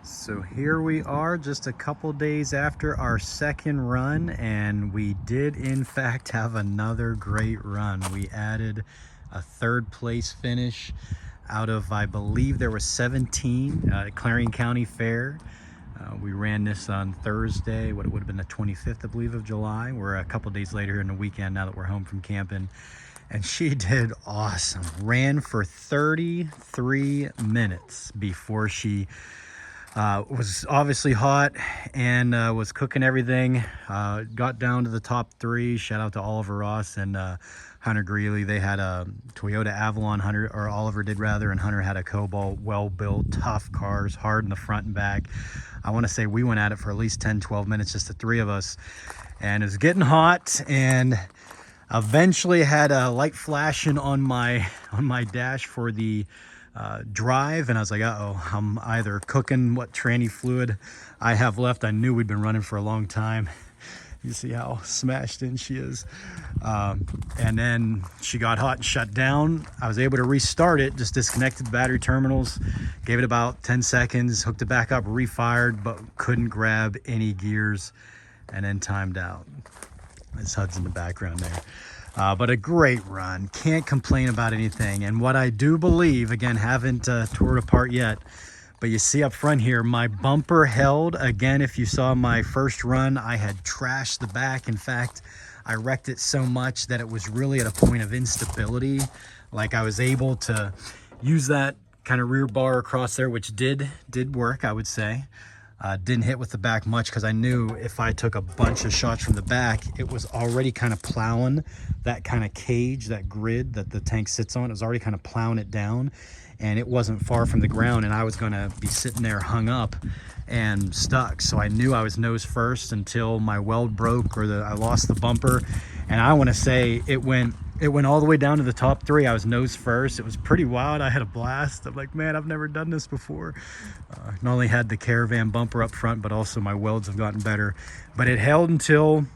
So here we are just a couple days after our second run, and we did in fact have another great run. We added a third place finish out of, I believe there was 17 at Clarion County Fair. We ran this on Thursday, what it would have been the 25th, I believe, of July. We're a couple days later here in the weekend now that we're home from camping. And she did awesome. Ran for 33 minutes before she was obviously hot and was cooking everything. Got down to the top three. Shout out to Oliver Ross and Hunter Greeley. They had a Toyota Avalon, Hunter, or Oliver did rather, and Hunter had a Cobalt. Well-built, tough cars, hard in the front and back. I want to say we went at it for at least 10-12 minutes, just the three of us, and it was getting hot, and eventually had a light flashing on my dash for the drive, and I was like, uh-oh, I'm either cooking what tranny fluid I have left. I knew we'd been running for a long time. You see how smashed in she is. And then she got hot and shut down. I was able to restart it, just disconnected the battery terminals, gave it about 10 seconds, hooked it back up, refired, but couldn't grab any gears, and then timed out. There's HUD's in the background there. But a great run. Can't complain about anything. And what I do believe, again, haven't tore it apart yet, but you see up front here, my bumper held. Again, if you saw my first run, I had trashed the back. In fact, I wrecked it so much that it was really at a point of instability. Like I was able to use that kind of rear bar across there, which did work, I would say. Didn't hit with the back much because I knew if I took a bunch of shots from the back, it was already kind of plowing that kind of cage, that grid that the tank sits on. It was already kind of plowing it down, and it wasn't far from the ground, and I was going to be sitting there hung up and stuck. So I knew I was nose first until my weld broke or I lost the bumper. And I want to say it went all the way down to the top three. I was nose first. It was pretty wild. I had a blast. I'm like, man, I've never done this before. Not only had the Caravan bumper up front, but also my welds have gotten better. But it held until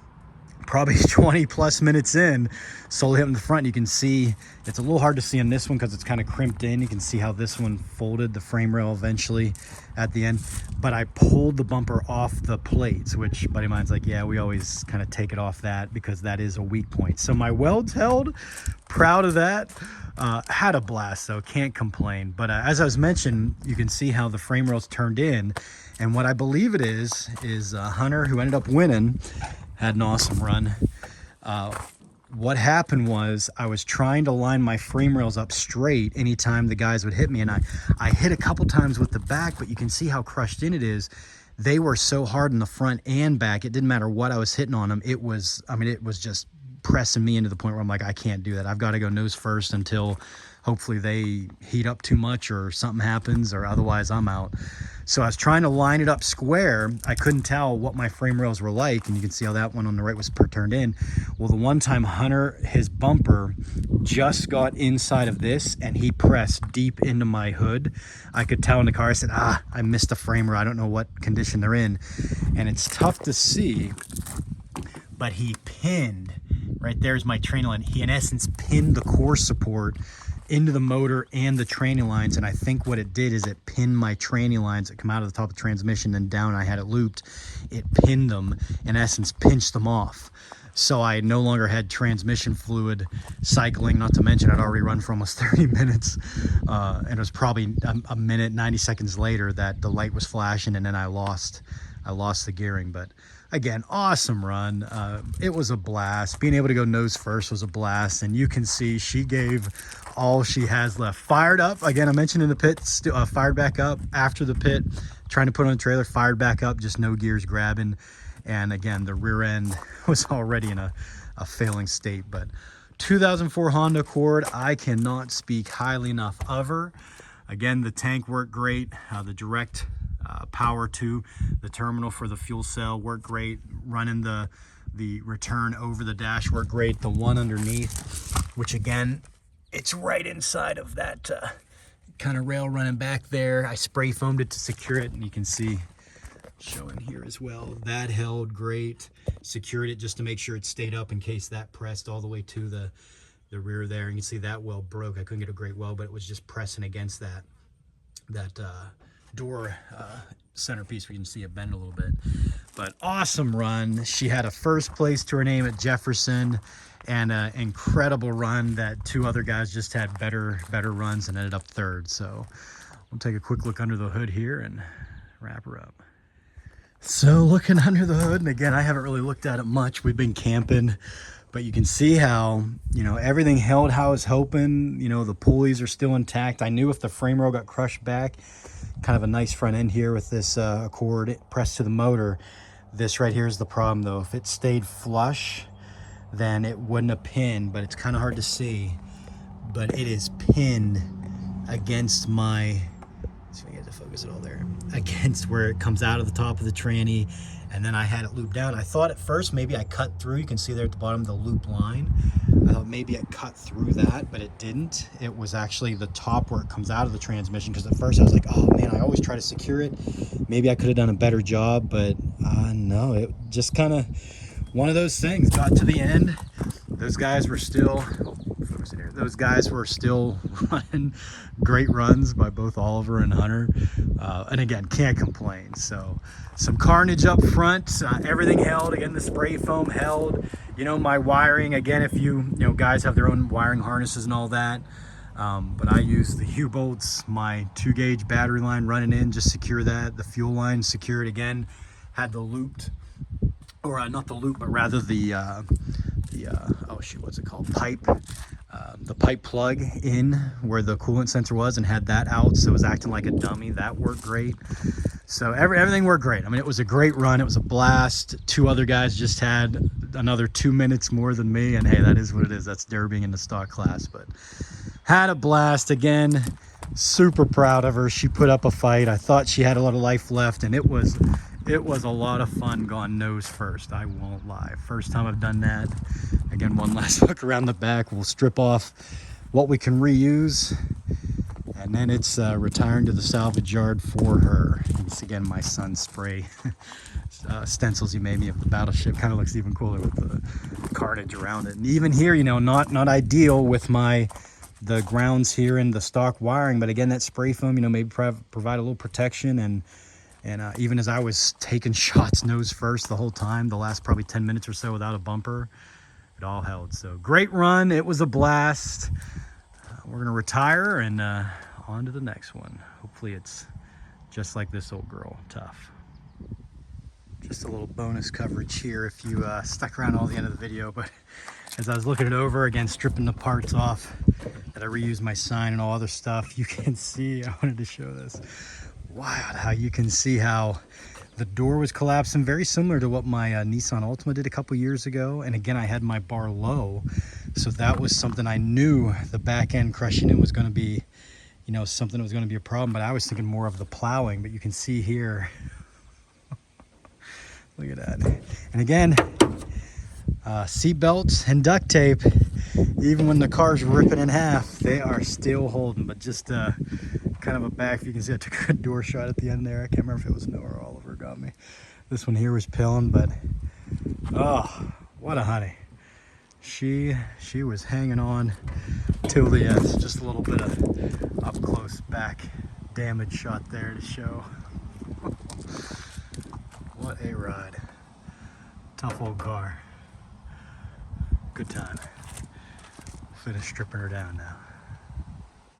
probably 20 plus minutes in. Solely up in the front, you can see it's a little hard to see on this one because it's kind of crimped in. You can see how this one folded the frame rail eventually at the end, but I pulled the bumper off the plates, which buddy of mine's like, yeah, we always kind of take it off that because that is a weak point. So my welds held. Proud of that. Had a blast though, can't complain. But as I was mentioning, you can see how the frame rails turned in, and what I believe it is Hunter, who ended up winning, had an awesome run. What happened was I was trying to line my frame rails up straight anytime the guys would hit me, and I hit a couple times with the back, but you can see how crushed in it is. They were so hard in the front and back, it didn't matter what I was hitting on them. It was just pressing me into the point where I'm like, I can't do that. I've got to go nose first until hopefully they heat up too much or something happens, or otherwise I'm out. So I was trying to line it up square. I couldn't tell what my frame rails were like, and you can see how that one on the right was turned in. Well, the one time Hunter, his bumper just got inside of this and he pressed deep into my hood. I could tell in the car. I said, I missed a frame rail. I don't know what condition they're in. And it's tough to see, but he pinned, right there's my training line. He in essence pinned the core support into the motor and the training lines, and I think what it did is it pinned my training lines that come out of the top of the transmission and down. I had it looped. It pinned them, in essence pinched them off. So I no longer had transmission fluid cycling, not to mention I'd already run for almost 30 minutes. And it was probably a minute, 90 seconds later that the light was flashing, and then I lost the gearing. But again, awesome run. It was a blast. Being able to go nose first was a blast, and you can see she gave all she has left. Fired up, again, I mentioned in the pit, fired back up after the pit, trying to put on the trailer, fired back up, just no gears grabbing. And again, the rear end was already in a failing state. But 2004 Honda Accord, I cannot speak highly enough of her. Again, the tank worked great. The direct power to the terminal for the fuel cell worked great. Running the return over the dash worked great. The one underneath, which again, it's right inside of that kind of rail running back there. I spray foamed it to secure it, and you can see showing here as well, that held great. Secured it just to make sure it stayed up in case that pressed all the way to the rear there. And you can see that weld broke. I couldn't get a great weld, but it was just pressing against that door centerpiece. We can see it bend a little bit, but awesome run. She had a first place to her name at Jefferson, and an incredible run that 2 other guys just had better runs and ended up 3rd. So we'll take a quick look under the hood here and wrap her up. So looking under the hood, and again, I haven't really looked at it much. We've been camping, but you can see how, you know, everything held how I was hoping. You know, the pulleys are still intact. I knew if the frame rail got crushed back, kind of a nice front end here with this cord pressed to the motor. This right here is the problem though. If it stayed flush, then it wouldn't have pinned, but it's kind of hard to see. But it is pinned against my, so I get to focus it all there, against where it comes out of the top of the tranny, and then I had it looped down. I thought at first maybe I cut through, you can see there at the bottom the loop line. I thought maybe I cut through that, but it didn't. It was actually the top where it comes out of the transmission, because at first I was like, oh man, I always try to secure it. Maybe I could have done a better job, but no, it just kind of one of those things. Got to the end, those guys were still, focus it here. Those guys were still running great runs by both Oliver and Hunter, and again, can't complain. So some carnage up front, everything held. Again, the spray foam held. You know, my wiring, again, if you guys have their own wiring harnesses and all that, but I use the U-bolts, my 2-gauge battery line running in, just secure that. The fuel line secured, again, had the looped, or not the loop, but rather the oh shoot, what's it called, pipe, the pipe plug in where the coolant sensor was, and had that out, so it was acting like a dummy. That worked great. So everything worked great. I mean, it was a great run. It was a blast. 2 other guys just had another 2 minutes more than me, and hey, that is what it is. That's derbying in the stock class. But had a blast. Again, super proud of her. She put up a fight. I thought she had a lot of life left, and it was a lot of fun going nose first, I won't lie. First time I've done that. Again, one last look around the back. We'll strip off what we can reuse, and then it's retiring to the salvage yard for her. It's again my son's spray stencils he made me of the battleship. Kind of looks even cooler with the carnage around it. And even here, you know, not ideal with the grounds here and the stock wiring, but again, that spray foam, you know, maybe provide a little protection. And even as I was taking shots nose first the whole time, the last probably 10 minutes or so without a bumper, it all held. So great run. It was a blast. We're going to retire and on to the next one. Hopefully it's just like this old girl, tough. Just a little bonus coverage here if you stuck around all the end of the video. But as I was looking it over, again, stripping the parts off that I reused my sign and all other stuff, you can see, I wanted to show this. Wild how you can see how the door was collapsing, very similar to what my Nissan Altima did a couple years ago. And again, I had my bar low, so that was something I knew the back end crushing in was going to be, you know, something that was going to be a problem. But I was thinking more of the plowing. But you can see here, look at that. And again, seat belts and duct tape, even when the car's ripping in half, they are still holding. But just kind of a back, you can see I took a door shot at the end there. I can't remember if it was Noah or Oliver got me. This one here was pilling, but oh, what a honey. She was hanging on till the end. Just a little bit of up close back damage shot there to show. What a ride. Tough old car. Good time. Finish stripping her down now.